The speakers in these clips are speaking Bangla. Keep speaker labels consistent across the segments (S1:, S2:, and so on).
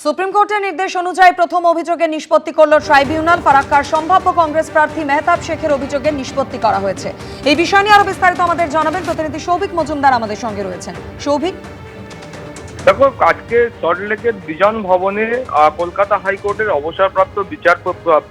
S1: সুপ্রিম কোর্টের নির্দেশ অনুযায়ী প্রথম অভিযোগের নিষ্পত্তি করল ট্রাইব্যুনাল। ফারাক্কার সম্ভাব্য কংগ্রেস প্রার্থী মেহতাব শেখের অভিযোগের নিষ্পত্তি করা হয়েছে। এই বিষয় নিয়ে আরো বিস্তারিত আমাদের জানাবেন প্রতিনিধি সৌভিক মজুমদার আমাদের সঙ্গে রয়েছেন। সৌভিক,
S2: দেখো, আজকে সল্টলেকের বিজন ভবনে কলকাতা হাইকোর্টের অবসরপ্রাপ্ত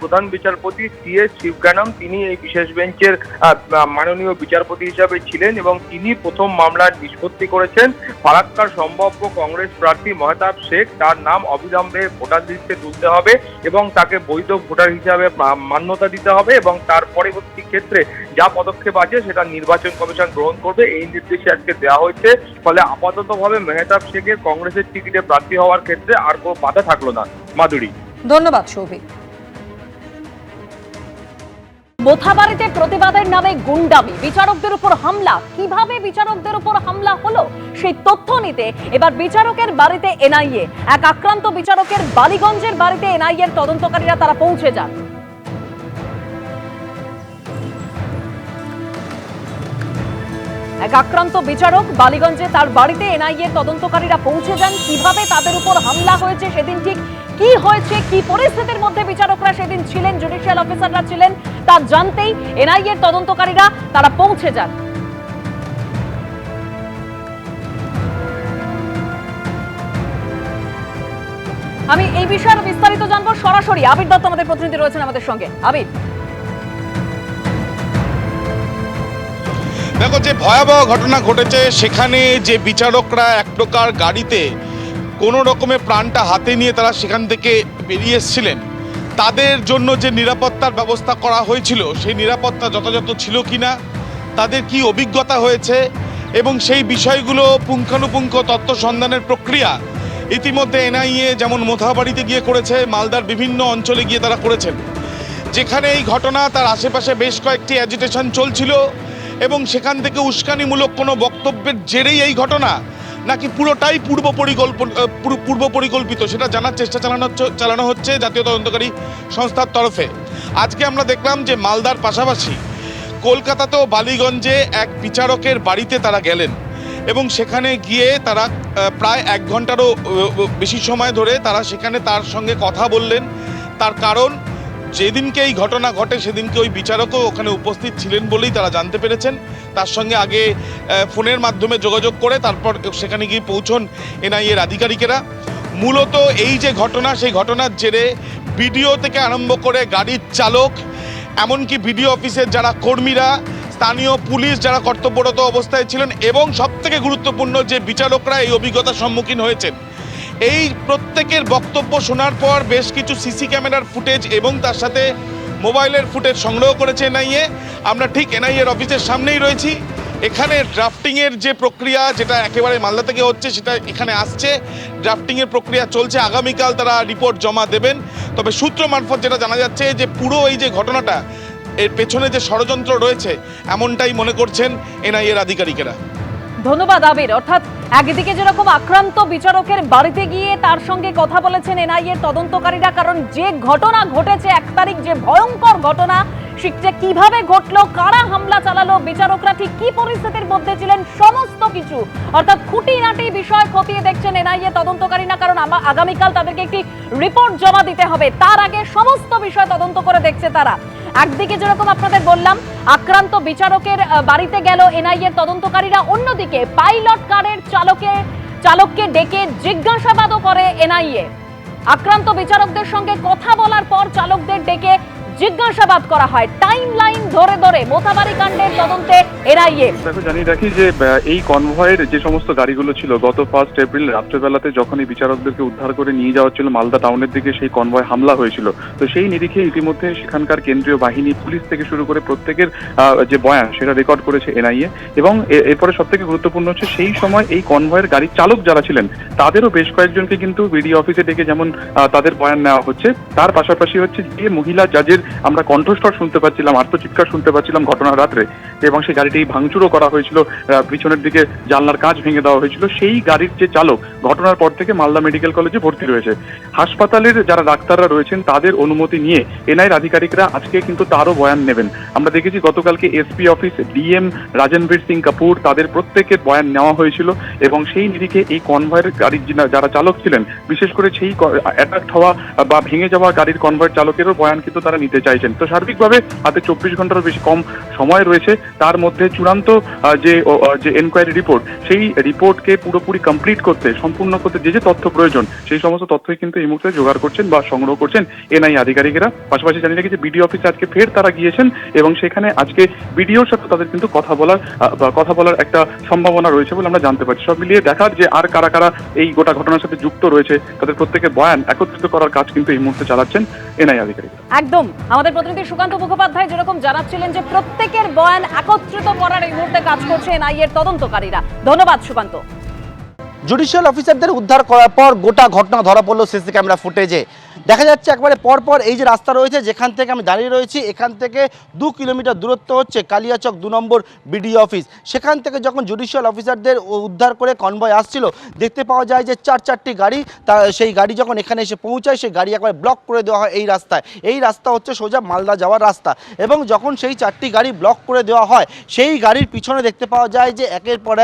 S2: প্রধান বিচারপতি CA শিবজ্ঞানম তিনি এই বিশেষ বেঞ্চের মাননীয় বিচারপতি হিসাবে ছিলেন এবং তিনি প্রথম মামলার নিষ্পত্তি করেছেন। ফারাক্কার সম্ভাব্য কংগ্রেস প্রার্থী মেহতাব শেখ, তার নাম অবিলম্বে ভোটার লিস্টে তুলতে হবে এবং তাকে বৈধ ভোটার হিসাবে মান্যতা দিতে হবে এবং তার পরবর্তী ক্ষেত্রে যা পদক্ষেপ আছে সেটা নির্বাচন কমিশন গ্রহণ করবে, এই নির্দেশে আজকে দেওয়া হয়েছে। ফলে আপাততভাবে মেহতাব শেখের কংগ্রেসের টিকিটে প্রার্থী হওয়ার ক্ষেত্রে আর কোনো বাধা থাকলো না। মাধুরী,
S1: ধন্যবাদ সৌভিক।
S3: মোথাবাড়িতে প্রতিবাদের নামে গুন্ডামি, বিচারকদের উপর হামলা। কিভাবে বিচারকদের উপর হামলা হলো সেই তথ্য নিতে এবার বিচারকের বাড়িতে NIA। এক আক্রান্ত বিচারকের বালিগঞ্জের বাড়িতে NIA-র তদন্তকারীরা তারা পৌঁছে যান। এক আক্রান্ত বিচারক বালিগঞ্জে তার বাড়িতে NIA-র তদন্তকারীরা পৌঁছে যান। কিভাবে তাদের উপর হামলা হয়েছে, সেদিন ঠিক কি হয়েছে, কি পরিস্থিতির মধ্যে বিচারকরা সেদিন ছিলেন, জুডিশিয়াল অফিসাররা ছিলেন, তা জানতেই NIA-র তদন্তকারীরা তারা পৌঁছে যান। আমি এই বিষয়ে বিস্তারিত জানবো সরাসরি। আবির দত্ত আমাদের প্রতিনিধি রয়েছেন আমাদের সঙ্গে। আবির,
S4: দেখো, যে ভয়াবহ ঘটনা ঘটেছে সেখানে যে বিচারকরা এক প্রকার গাড়িতে কোনো রকমের প্রাণটা হাতে নিয়ে তারা সেখান থেকে বেরিয়ে এসেছিলেন, তাদের জন্য যে নিরাপত্তার ব্যবস্থা করা হয়েছিল সেই নিরাপত্তা যথাযথ ছিল কিনা, তাদের কি অভিজ্ঞতা হয়েছে এবং সেই বিষয়গুলো পুঙ্খানুপুঙ্খ তথ্য সন্ধানের প্রক্রিয়া ইতিমধ্যে NIA যেমন মোথাবাড়িতে গিয়ে করেছে, মালদার বিভিন্ন অঞ্চলে গিয়ে তারা করেছেন। যেখানে এই ঘটনা, তার আশেপাশে বেশ কয়েকটি অ্যাজিটেশন চলছিল এবং সেখান থেকে উস্কানিমূলক কোনো বক্তব্যের জেরেই এই ঘটনা, নাকি পুরোটাই পূর্ব পরিকল্পিত, সেটা জানার চেষ্টা চালানো হচ্ছে জাতীয় তদন্তকারী সংস্থার তরফে। আজকে আমরা দেখলাম যে মালদার পাশাপাশি কলকাতাতেও বালিগঞ্জে এক বিচারকের বাড়িতে তারা গেলেন এবং সেখানে গিয়ে তারা প্রায় 1 ঘন্টারও বেশি সময় ধরে তারা সেখানে তার সঙ্গে কথা বললেন। তার কারণ, যেদিনকে এই ঘটনা ঘটে সেদিনকে ওই বিচারকও ওখানে উপস্থিত ছিলেন বলেই তারা জানতে পেরেছেন। তার সঙ্গে আগে ফোনের মাধ্যমে যোগাযোগ করে তারপর সেখানে গিয়ে পৌঁছন NIA-র আধিকারিকেরা। মূলত এই যে ঘটনা, সেই ঘটনার জেরে বিডিও থেকে আরম্ভ করে গাড়ির চালক, এমনকি বিডিও অফিসের যারা কর্মীরা, স্থানীয় পুলিশ যারা কর্তব্যরত অবস্থায় ছিলেন এবং সবথেকে গুরুত্বপূর্ণ যে বিচারকরা এই অভিজ্ঞতার সম্মুখীন হয়েছেন, এই প্রত্যেকের বক্তব্য শোনার পর বেশ কিছু সিসি ক্যামেরার ফুটেজ এবং তার সাথে মোবাইলের ফুটেজ সংগ্রহ করেছে NIA। আমরা ঠিক NIA-র অফিসের সামনেই রয়েছি। এখানে ড্রাফটিংয়ের যে প্রক্রিয়া, যেটা একেবারে মালদা থেকে হচ্ছে, সেটা এখানে আসছে। ড্রাফটিংয়ের প্রক্রিয়া চলছে, আগামীকাল তারা রিপোর্ট জমা দেবেন। তবে সূত্র মারফত যেটা জানা যাচ্ছে যে পুরো এই যে ঘটনাটা, এর পেছনে যে ষড়যন্ত্র রয়েছে এমনটাই মনে করছেন NIA-র আধিকারিকেরা।
S3: ধন্যবাদ আবির। অর্থাৎ একদিকে যেরকম আক্রান্ত বিচারকের বাড়িতে গিয়ে তার সঙ্গে কথা বলেছেন NIA-র তদন্তকারীরা, কারণ যে ঘটনা ঘটেছে 1 তারিখ, যে ভয়ঙ্কর ঘটনা, সেটা কিভাবে ঘটলো, কারা হামলা চালালো, বিচারকরা ঠিক কি পরিস্থিতির মধ্যে ছিলেন, সমস্ত কিছু অর্থাৎ খুঁটিনাটি বিষয় খতিয়ে দেখছেন NIA তদন্তকারীরা। কারণ আগামীকাল তাদেরকে একটি রিপোর্ট জমা দিতে হবে, তার আগে সমস্ত বিষয় তদন্ত করে দেখছে তারা। একদিকে যেরকম আপনাদের বললাম আক্রান্ত বিচারকের বাড়িতে গেল NIA-র তদন্তকারীরা, অন্যদিকে পাইলট কারের চালককে ডেকে জিজ্ঞাসাবাদও করে NIA। আক্রান্ত বিচারকদের সঙ্গে কথা বলার পর চালকদের ডেকে জিজ্ঞাসাবাদ করা হয়। টাইম লাইন ধরে ধরে মোথাবাড়ি কাণ্ডের তদন্তে NIA।
S5: দেখো, জানিয়ে রাখি যে এই কনভয়ের যে সমস্ত গাড়িগুলো ছিল, গত 1 এপ্রিল রাত্রেবেলাতে যখন এই বিচারকদেরকে উদ্ধার করে নিয়ে যাওয়া ছিল মালদা টাউনের দিকে, সেই কনভয় হামলা হয়েছিল। তো সেই নিরিখে ইতিমধ্যে সেখানকার কেন্দ্রীয় বাহিনী, পুলিশ থেকে শুরু করে প্রত্যেকের যে বয়ান সেটা রেকর্ড করেছে NIA। এবং এরপরে সব থেকে গুরুত্বপূর্ণ হচ্ছে সেই সময় এই কনভয়ের গাড়ির চালক যারা ছিলেন তাদেরও বেশ কয়েকজনকে কিন্তু বিডিও অফিসে ডেকে যেমন তাদের বয়ান নেওয়া হচ্ছে, তার পাশাপাশি হচ্ছে যে মহিলা জাজের আমরা কণ্ঠস্বর শুনতে পাচ্ছিলাম, আত্মচিৎকার শুনতে পাচ্ছিলাম ঘটনার রাত্রে, এবং সেই গাড়িটি ভাঙচুরও করা হয়েছিল, পিছনের দিকে জানলার কাঁচ ভেঙে দেওয়া হয়েছিল। সেই গাড়ির যে চালক ঘটনার পর থেকে মালদা মেডিকেল কলেজে ভর্তি রয়েছে। হাসপাতালের যারা ডাক্তাররা রয়েছেন তাদের অনুমতি নিয়ে এনআইএর আধিকারিকরা আজকে কিন্তু তারও বয়ান নেবেন। আমরা দেখেছি গতকালকে SP office, DM Rajanbir Singh Kapoor, তাদের প্রত্যেকের বয়ান নেওয়া হয়েছিল, এবং সেই নিরিখে এই কনভয়ের গাড়ির যারা চালক ছিলেন, বিশেষ করে সেই অ্যাটাক হওয়া বা ভেঙে যাওয়া গাড়ির কনভয়ের চালকেরও বয়ান কিন্তু তারা নিতে চাইছেন। তো সার্বিকভাবে হাতে 24 ঘন্টারও বেশি কম সময় রয়েছে, তার মধ্যে চূড়ান্ত যে এনকোয়ারি রিপোর্ট, সেই রিপোর্টকে পুরোপুরি কমপ্লিট করতে, সম্পূর্ণ করতে যে তথ্য প্রয়োজন সেই সমস্ত তথ্যই কিন্তু এই মুহূর্তে জোগাড় করছেন বা সংগ্রহ করছেন এনআই আধিকারিকেরা। পাশাপাশি জানিয়ে রেখেছে বিডিও অফিসে আজকে ফের তারা গিয়েছেন, এবং সেখানে আজকে বিডিওর সাথে তাদের কিন্তু কথা বলার একটা সম্ভাবনা রয়েছে বলে আমরা জানতে পারছি। সব মিলিয়ে দেখার যে আর কারা কারা এই গোটা ঘটনার সাথে যুক্ত রয়েছে, তাদের প্রত্যেকের বয়ান একত্রিত করার কাজ কিন্তু এই মুহূর্তে চালাচ্ছেন এনআই আধিকারিক।
S3: একদম আমাদের প্রতিনিধি সুকান্ত মুখোপাধ্যায় যেরকম জানাচ্ছিলেন যে প্রত্যেকের বয়ান একত্রিত করার এই মুহূর্তে কাজ করছে এনআইএর তদন্তকারীরা। ধন্যবাদ সুকান্ত।
S6: জুডিশিয়াল অফিসারদের উদ্ধার করার পর গোটা ঘটনা ধরা পড়লো সিসি ক্যামেরা ফুটেজে। দেখা যাচ্ছে একবারে পরপর এই যে রাস্তা রয়েছে যেখান থেকে আমি দাঁড়িয়ে রয়েছি, এখান থেকে 2 কিলোমিটার দূরত্ব হচ্ছে কালিয়াচক 2 নম্বর বিডিও অফিস। সেখান থেকে যখন জুডিশিয়াল অফিসারদের উদ্ধার করে কনভয় আসছিল, দেখতে পাওয়া যায় যে 4টি গাড়ি, সেই গাড়ি যখন এখানে এসে পৌঁছায় সেই গাড়ি একবার ব্লক করে দেওয়া হয় এই রাস্তায়। এই রাস্তা হচ্ছে সোজা মালদা যাওয়ার রাস্তা, এবং যখন সেই 4টি গাড়ি ব্লক করে দেওয়া হয়, সেই গাড়ির পিছনে দেখতে পাওয়া যায় যে একের পর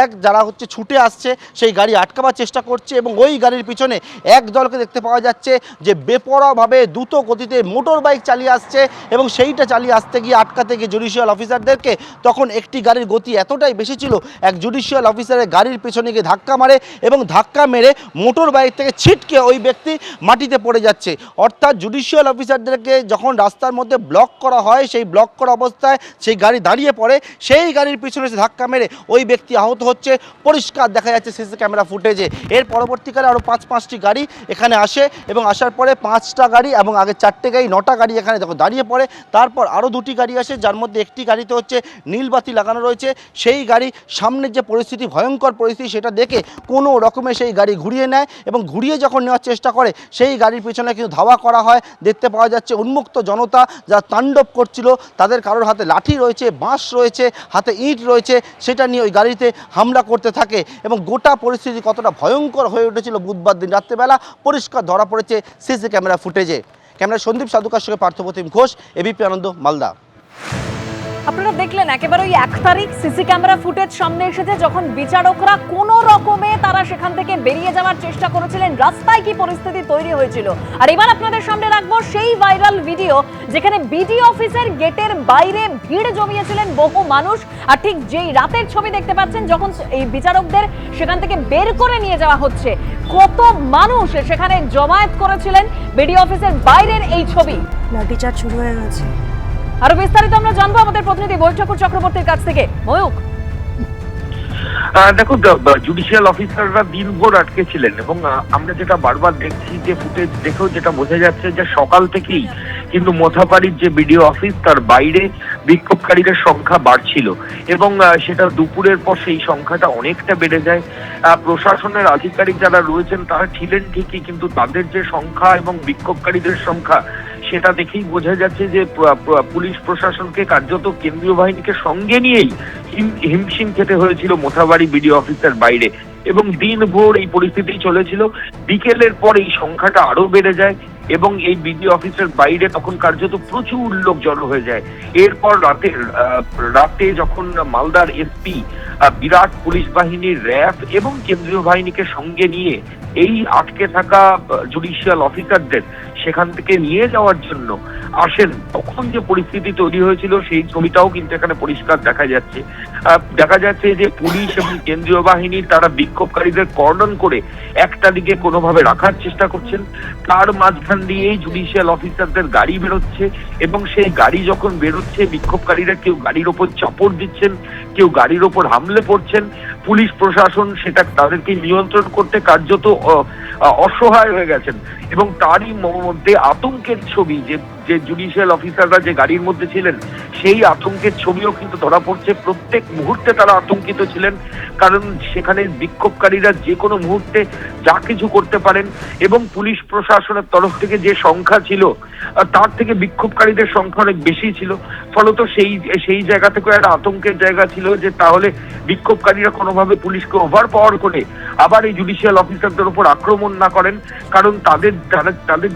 S6: এক যারা হচ্ছে ছুটে আসছে সেই গাড়ি আটকাবার চেষ্টা করছে, এবং ওই গাড়ির পিছনে এক দলকে দেখতে পাওয়া যাচ্ছে যে বেপরোয়াভাবে দ্রুত গতিতে মোটর বাইক চালিয়ে আসছে, এবং সেইটা চালিয়ে আসতে গিয়ে আটকাতে গিয়ে জুডিশিয়াল অফিসারদেরকে তখন একটি গাড়ির গতি এতটাই বেশি ছিল, এক জুডিশিয়াল অফিসারের গাড়ির পেছনে গিয়ে ধাক্কা মারে, এবং ধাক্কা মেরে মোটর বাইক থেকে ছিটকে ওই ব্যক্তি মাটিতে পড়ে যাচ্ছে। অর্থাৎ জুডিশিয়াল অফিসারদেরকে যখন রাস্তার মধ্যে ব্লক করা হয়, সেই ব্লক করা অবস্থায় সেই গাড়ি দাঁড়িয়ে পড়ে, সেই গাড়ির পিছনে এসে ধাক্কা মেরে ওই ব্যক্তি আহত হচ্ছে, পরিষ্কার দেখা যাচ্ছে সিসি ক্যামেরা ফুটেজে। এর পরবর্তীকালে আরও 5টি গাড়ি এখানে আসে, এবং আসার পরে 5টা গাড়ি এবং আগে 4টে গাড়ি, 9টা গাড়ি এখানে দেখো দাঁড়িয়ে পড়ে। তারপর আরও 2টি গাড়ি আসে, যার মধ্যে একটি গাড়িতে হচ্ছে নীলবাতি লাগানো রয়েছে। সেই গাড়ি সামনের যে পরিস্থিতি, ভয়ঙ্কর পরিস্থিতি, সেটা দেখে কোনো রকমে সেই গাড়ি ঘুরিয়ে নেয়, এবং ঘুরিয়ে যখন নেওয়ার চেষ্টা করে সেই গাড়ির পিছনে কিন্তু ধাওয়া করা হয়। দেখতে পাওয়া যাচ্ছে উন্মুক্ত জনতা যারা তাণ্ডব করছিল, তাদের কারোর হাতে লাঠি রয়েছে, বাঁশ রয়েছে, হাতে ইট রয়েছে, সেটা নিয়ে ওই গাড়িতে হামলা করতে থাকে, এবং গোটা পরিস্থিতি কতটা ভয়ঙ্কর হয়ে উঠেছিল বুধবার দিন রাত্রেবেলা পরিষ্কার ধরা পড়েছে সিসি ক্যামেরা ফুটেজে। ক্যামেরা সন্দীপ সাধুকার সঙ্গে পার্থপ্রতিম ঘোষ, এবিপি আনন্দ, মালদা।
S3: আপনারা দেখলেন একেবারে ওই 1 তারিখ সিসি ক্যামেরা ফুটেজ সামনে এসেছে, যখন বিচারকরা কোনো রকমে তারা সেখান থেকে বেরিয়ে যাওয়ার চেষ্টা করেছিলেন, রাস্তায় কি পরিস্থিতি তৈরি হয়েছিল। আর এবার আপনাদের সামনে রাখবো সেই ভাইরাল ভিডিও যেখানে বিডিও অফিসের গেটের বাইরে ভিড় জমিয়েছিলেন বহু মানুষ। আর ঠিক যেই রাতের ছবি দেখতে পাচ্ছেন, যখন এই বিচারকদের সেখান থেকে বের করে নিয়ে যাওয়া হচ্ছে, কত মানুষ সেখানে জমায়েত করেছিলেন, বিডিও অফিসের বাইরের এই ছবি।
S7: লাঠিচার্জ শুরু হয়ে গেছে।
S3: আরো বিস্তারিত আমরা জানবো আমাদের প্রতিনিধি ময়ূক ঠাকুর চক্রবর্তীর কাছ থেকে। ময়ূক,
S2: দেখো, জুডিশিয়াল অফিসাররা দিনভর আটকে ছিলেন, এবং আমরা যেটা বারবার দেখছি যে ফুটেজ দেখেও যেটা বোঝা যাচ্ছে যে সকাল থেকেই কিন্তু মোথাবাড়ির যে বিডিও অফিস তার বাইরে বিক্ষোভকারীদের সংখ্যা বাড়ছিল, এবং সেটা দুপুরের পর সেই সংখ্যাটা অনেকটা বেড়ে যায়। প্রশাসনের আধিকারিক যারা রয়েছেন তারা ছিলেন ঠিকই, কিন্তু তাদের যে সংখ্যা এবং বিক্ষোভকারীদের সংখ্যা সেটা দেখেই বোঝা যাচ্ছে যে পুলিশ প্রশাসনকে কার্যত কেন্দ্রীয় বাহিনীকে সঙ্গে নিয়েই হিমশিম খেতে হয়েছিল মোথাবাড়ি বিডিও অফিসের বাইরে, এবং দিনভর এই পরিস্থিতি চলেছিল। বিকেলের পর এই সংখ্যাটা আরো বেড়ে যায়, এবং এই বিডিও অফিসের বাইরে তখন কার্যত প্রচুর লোক জড়ো হয়ে যায়। এরপর রাতে যখন মালদার এসপি বিরাট পুলিশ বাহিনীর র্যাব এবং কেন্দ্রীয় বাহিনীকে সঙ্গে নিয়ে এই আটকে থাকা জুডিশিয়াল অফিসারদের সেখান থেকে নিয়ে যাওয়ার জন্য আসেন, তখন যে পরিস্থিতি তৈরি হয়েছিল সেই ছবিটাও কিন্তু এখানে পরিষ্কার দেখা যাচ্ছে যে পুলিশ এবং কেন্দ্রীয় বাহিনী তারা বিক্ষোভকারীদের কর্ডন করে একটা দিকে কোনোভাবে রাখার চেষ্টা করছেন, তার মাঝখান দিয়েই জুডিশিয়াল অফিসারদের গাড়ি বেরোচ্ছে, এবং সেই গাড়ি যখন বেরোচ্ছে বিক্ষোভকারীরা কেউ গাড়ির ওপর চাপড় দিচ্ছেন, কেউ গাড়ির ওপর হামলে পড়ছেন। পুলিশ প্রশাসন সেটা তাদেরকে নিয়ন্ত্রণ করতে কার্যত অসহায় হয়ে গেছেন, এবং তারই মধ্যে আতঙ্কের ছবি যে
S8: যে জুডিশিয়াল অফিসাররা যে গাড়ির মধ্যে ছিলেন সেই আতঙ্কের ছবিও কিন্তু ধরা পড়ছে। প্রত্যেক মুহূর্তে তারা আতঙ্কিত ছিলেন, কারণ সেখানে বিক্ষোভকারীরা যে কোনো মুহূর্তে যা কিছু করতে পারেন এবং পুলিশ প্রশাসনের তরফ থেকে যে সংখ্যা ছিল তার থেকে বিক্ষোভকারীদের সংখ্যা অনেক বেশি ছিল। ফলত সেই জায়গা থেকে একটা আতঙ্কের জায়গা ছিল যে তাহলে বিক্ষোভকারীরা কোনোভাবে পুলিশকে ওভার পাওয়ার করে আবার এই জুডিশিয়াল অফিসারদের উপর আক্রমণ না করেন, কারণ তাদের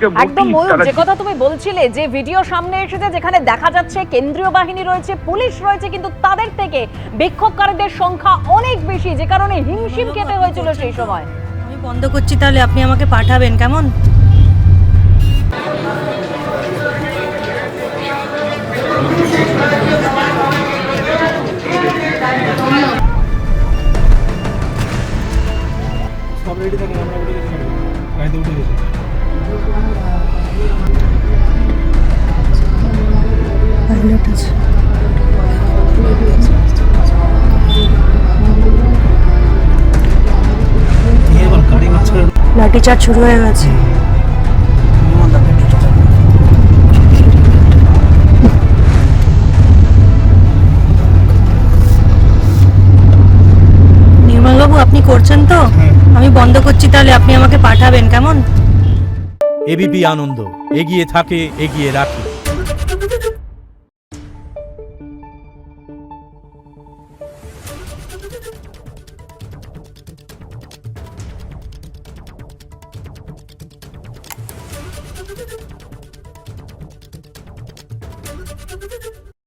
S8: যে
S3: একদম
S8: মোটিভ,
S3: ময়ূর,
S8: তারা
S3: যে কথা তুমি বলছিলে যে ভিডিও সামনে এসেছে যেখানে দেখা যাচ্ছে কেন্দ্রীয় বাহিনী রয়েছে, পুলিশ রয়েছে, কিন্তু তাদের থেকে বিক্ষোভকারীদের সংখ্যা অনেক বেশি, যে কারণে হিমশিম খেতে হয়েছিল সেই সময়।
S7: আমি বন্ধ করছি, তাহলে আপনি আমাকে পাঠাবেন কেমন?
S9: সব রেডি থাকে, আমরা উঠে গেছি, গাড়িতে উঠে গেছি।
S7: পাইলট আছে।
S9: এবার গাড়ি মাঝখানে
S7: লাঠিচার্জ শুরু হয়ে গেছে। নির্মলবাবু, আপনি করছেন তো? আমি বন্ধ করছি, তাহলে আপনি আমাকে পাঠাবেন কেমন?
S10: এবিপি আনন্দ, এগিয়ে থাকে, এগিয়ে রাখে।